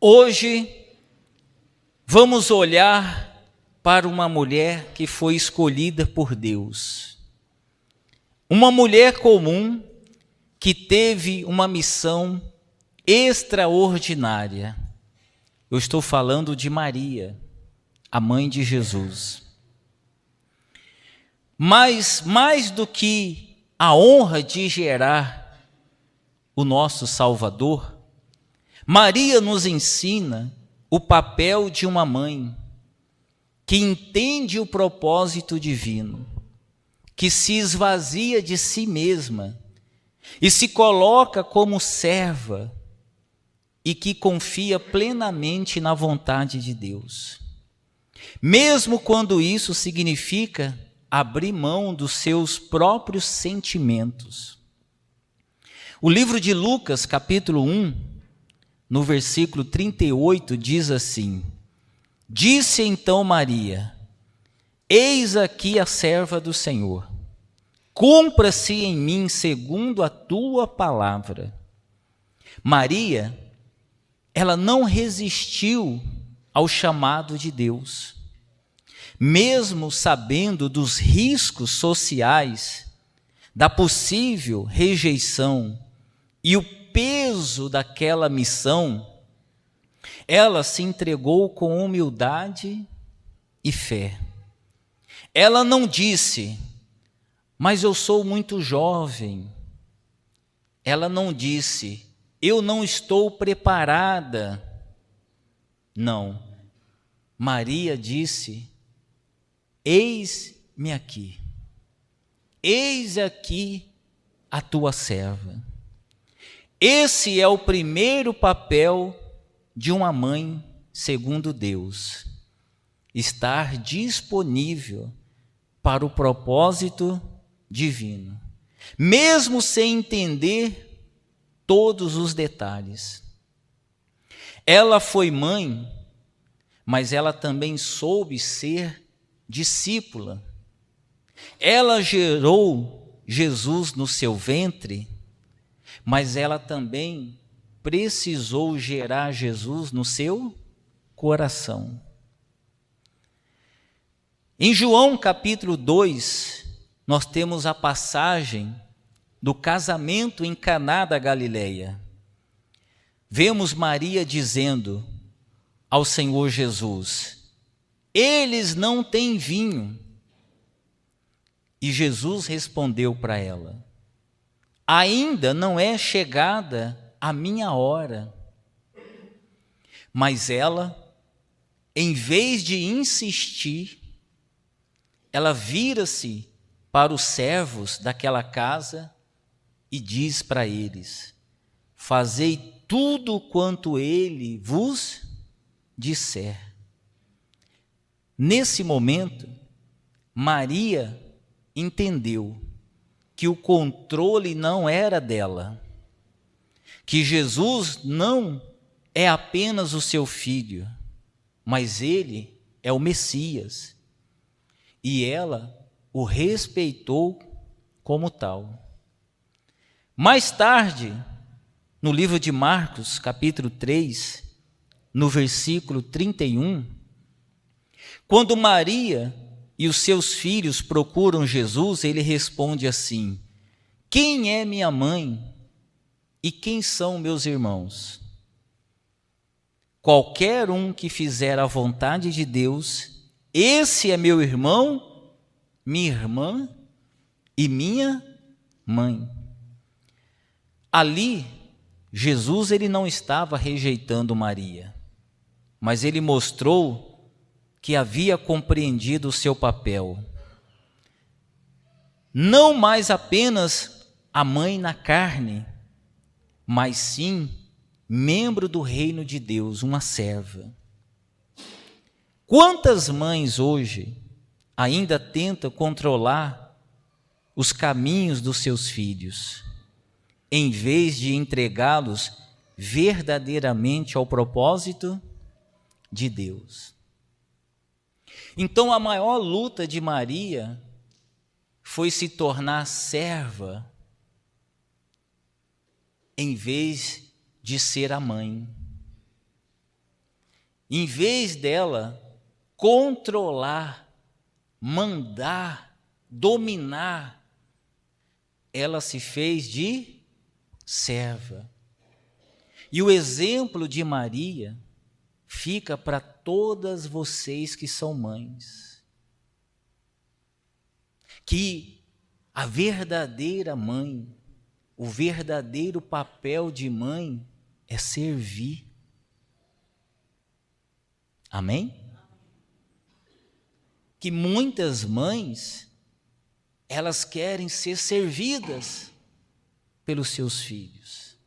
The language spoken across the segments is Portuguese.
Hoje vamos olhar para uma mulher que foi escolhida por Deus. Uma mulher comum que teve uma missão extraordinária. Eu estou falando de Maria, a mãe de Jesus. Mas mais do que a honra de gerar o nosso Salvador, Maria nos ensina o papel de uma mãe que entende o propósito divino, que se esvazia de si mesma e se coloca como serva e que confia plenamente na vontade de Deus, mesmo quando isso significa abrir mão dos seus próprios sentimentos. O livro de Lucas, capítulo 1, no versículo 38, diz assim: Disse então Maria: Eis aqui a serva do Senhor, cumpra-se em mim segundo a tua palavra. Maria, ela não resistiu ao chamado de Deus, mesmo sabendo dos riscos sociais, da possível rejeição e o peso daquela missão. Ela se entregou com humildade e fé. Ela não disse: mas eu sou muito jovem. Ela não disse: eu não estou preparada. Não. Maria disse: eis-me aqui. Eis aqui a tua serva. Esse é o primeiro papel de uma mãe segundo Deus: estar disponível para o propósito divino, mesmo sem entender todos os detalhes. Ela foi mãe, mas ela também soube ser discípula. Ela gerou Jesus no seu ventre, mas ela também precisou gerar Jesus no seu coração. Em João capítulo 2, nós temos a passagem do casamento em Caná da Galileia. Vemos Maria dizendo ao Senhor Jesus: eles não têm vinho. E Jesus respondeu para ela: ainda não é chegada a minha hora. Mas ela, em vez de insistir, ela vira-se para os servos daquela casa e diz para eles: fazei tudo quanto ele vos disser. Nesse momento, Maria entendeu que o controle não era dela, que Jesus não é apenas o seu filho, mas ele é o Messias, e ela o respeitou como tal. Mais tarde, no livro de Marcos, capítulo 3, no versículo 31, quando Maria e os seus filhos procuram Jesus, ele responde assim: quem é minha mãe e quem são meus irmãos? Qualquer um que fizer a vontade de Deus, esse é meu irmão, minha irmã e minha mãe. Ali, Jesus ele não estava rejeitando Maria, mas ele mostrou que havia compreendido o seu papel. Não mais apenas a mãe na carne, mas sim membro do reino de Deus, uma serva. Quantas mães hoje ainda tentam controlar os caminhos dos seus filhos, em vez de entregá-los verdadeiramente ao propósito de Deus? Então a maior luta de Maria foi se tornar serva em vez de ser a mãe. em vez dela controlar, mandar, dominar, ela se fez de serva. E o exemplo de Maria fica para todas vocês que são mães. Que a verdadeira mãe, o verdadeiro papel de mãe é servir. Amém? Que muitas mães, elas querem ser servidas pelos seus filhos.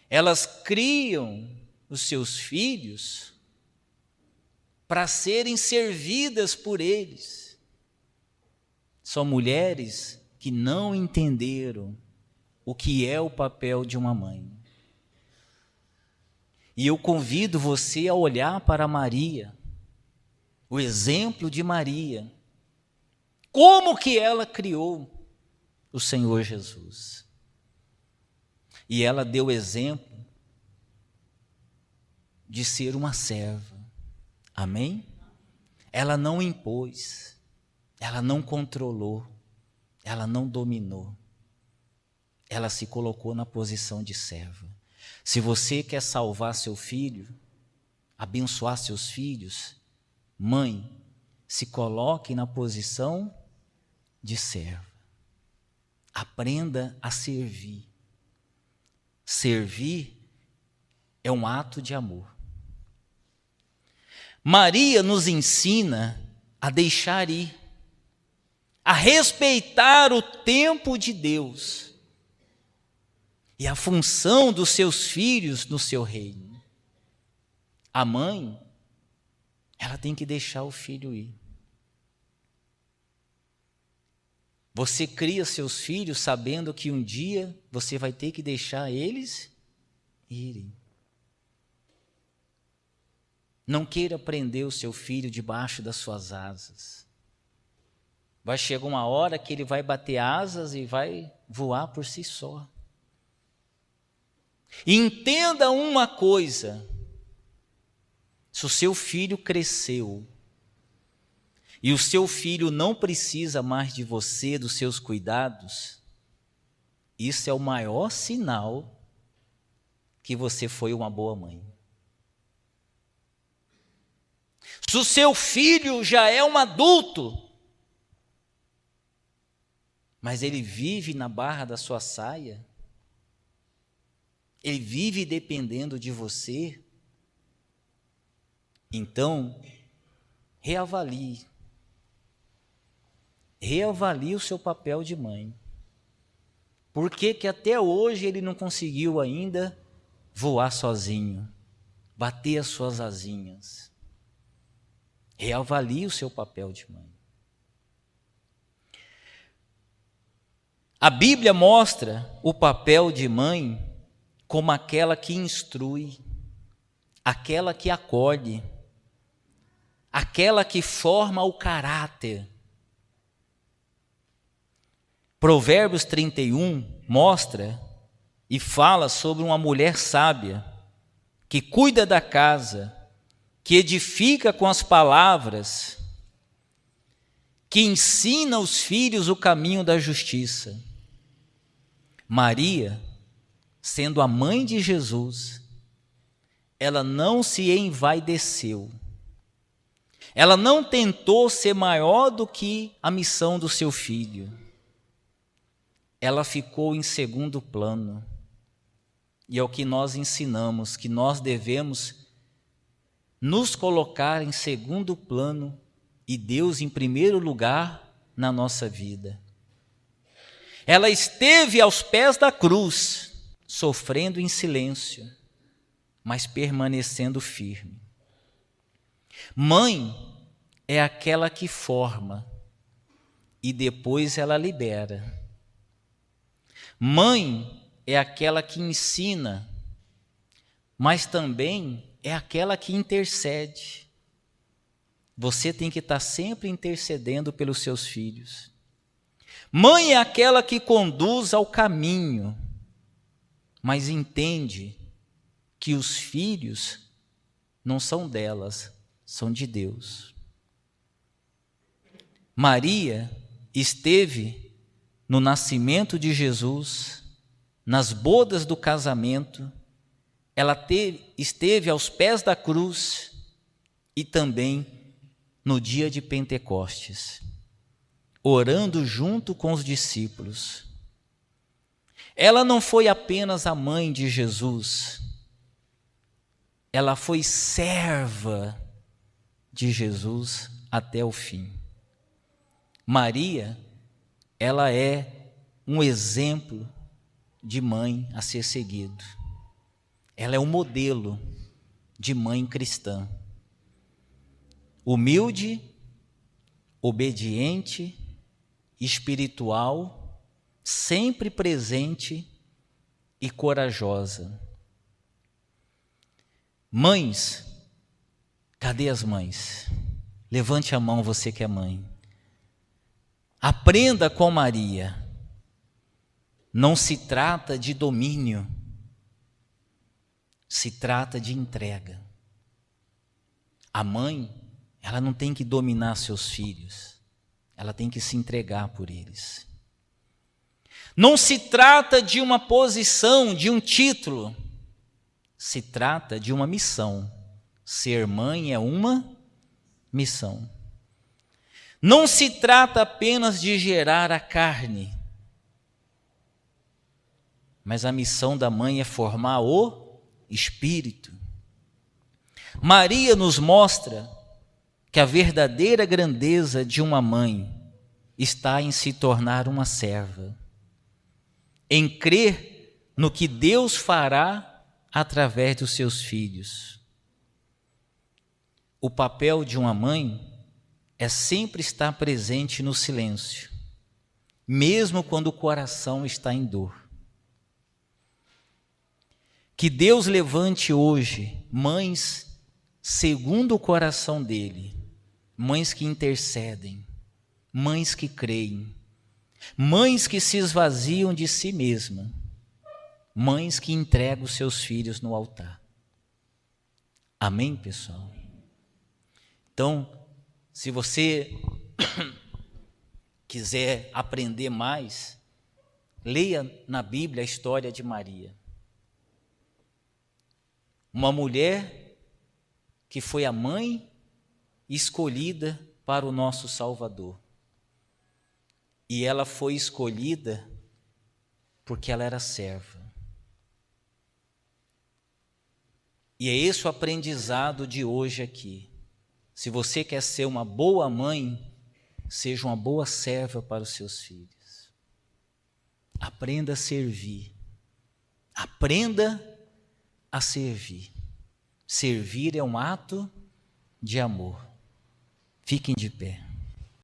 Elas criam os seus filhos para serem servidas por eles. São mulheres que não entenderam o que é o papel de uma mãe. E eu convido você a olhar para Maria, o exemplo de Maria, como que ela criou o Senhor Jesus. E ela deu exemplo de ser uma serva. Amém? Ela não impôs, ela não controlou, ela não dominou. Ela se colocou na posição de serva. Se você quer salvar seu filho, abençoar seus filhos, mãe, se coloque na posição de serva. Aprenda a servir. Servir é um ato de amor. Maria nos ensina a deixar ir, a respeitar o tempo de Deus e a função dos seus filhos no seu reino. A mãe, ela tem que deixar o filho ir. Você cria seus filhos sabendo que um dia você vai ter que deixar eles irem. Não queira prender o seu filho debaixo das suas asas. Vai chegar uma hora que ele vai bater asas e vai voar por si só. E entenda uma coisa: se o seu filho cresceu e o seu filho não precisa mais de você, dos seus cuidados, isso é o maior sinal que você foi uma boa mãe. Se o seu filho já é um adulto, mas ele vive na barra da sua saia, ele vive dependendo de você, então, reavalie o seu papel de mãe. Por que que até hoje ele não conseguiu ainda voar sozinho, bater as suas asinhas? Reavalie o seu papel de mãe. A Bíblia mostra o papel de mãe como aquela que instrui, aquela que acolhe, aquela que forma o caráter. Provérbios 31 mostra e fala sobre uma mulher sábia que cuida da casa, que edifica com as palavras, que ensina os filhos o caminho da justiça. Maria, sendo a mãe de Jesus, ela não se envaideceu. Ela não tentou ser maior do que a missão do seu filho. Ela ficou em segundo plano. E é o que nós ensinamos, que nós devemos nos colocar em segundo plano e Deus em primeiro lugar na nossa vida. Ela esteve aos pés da cruz, sofrendo em silêncio, mas permanecendo firme. Mãe é aquela que forma e depois ela libera. Mãe é aquela que ensina, mas também é aquela que intercede. Você tem que estar sempre intercedendo pelos seus filhos. Mãe é aquela que conduz ao caminho, mas entende que os filhos não são delas, são de Deus. Maria esteve no nascimento de Jesus, nas bodas do casamento, ela esteve aos pés da cruz e também no dia de Pentecostes, orando junto com os discípulos. Ela não foi apenas a mãe de Jesus, ela foi serva de Jesus até o fim. Maria, ela é um exemplo de mãe a ser seguido. Ela é um modelo de mãe cristã. Humilde, obediente, espiritual, sempre presente e corajosa. Mães, cadê as mães? Levante a mão, você que é mãe. Aprenda com Maria. Não se trata de domínio, se trata de entrega. A mãe, ela não tem que dominar seus filhos, ela tem que se entregar por eles. Não se trata de uma posição, de um título, se trata de uma missão. Ser mãe é uma missão. Não se trata apenas de gerar a carne, mas a missão da mãe é formar o espírito. Maria nos mostra que a verdadeira grandeza de uma mãe está em se tornar uma serva, em crer no que Deus fará através dos seus filhos. O papel de uma mãe é sempre estar presente no silêncio, mesmo quando o coração está em dor. Que Deus levante hoje mães segundo o coração dele, mães que intercedem, mães que creem, mães que se esvaziam de si mesma, mães que entregam os seus filhos no altar. Amém, pessoal? Então, se você quiser aprender mais, leia na Bíblia a história de Maria. Uma mulher que foi a mãe escolhida para o nosso Salvador. E ela foi escolhida porque ela era serva. E é esse o aprendizado de hoje aqui. Se você quer ser uma boa mãe, seja uma boa serva para os seus filhos. Aprenda a servir. Aprenda a servir. Servir é um ato de amor. Fiquem de pé.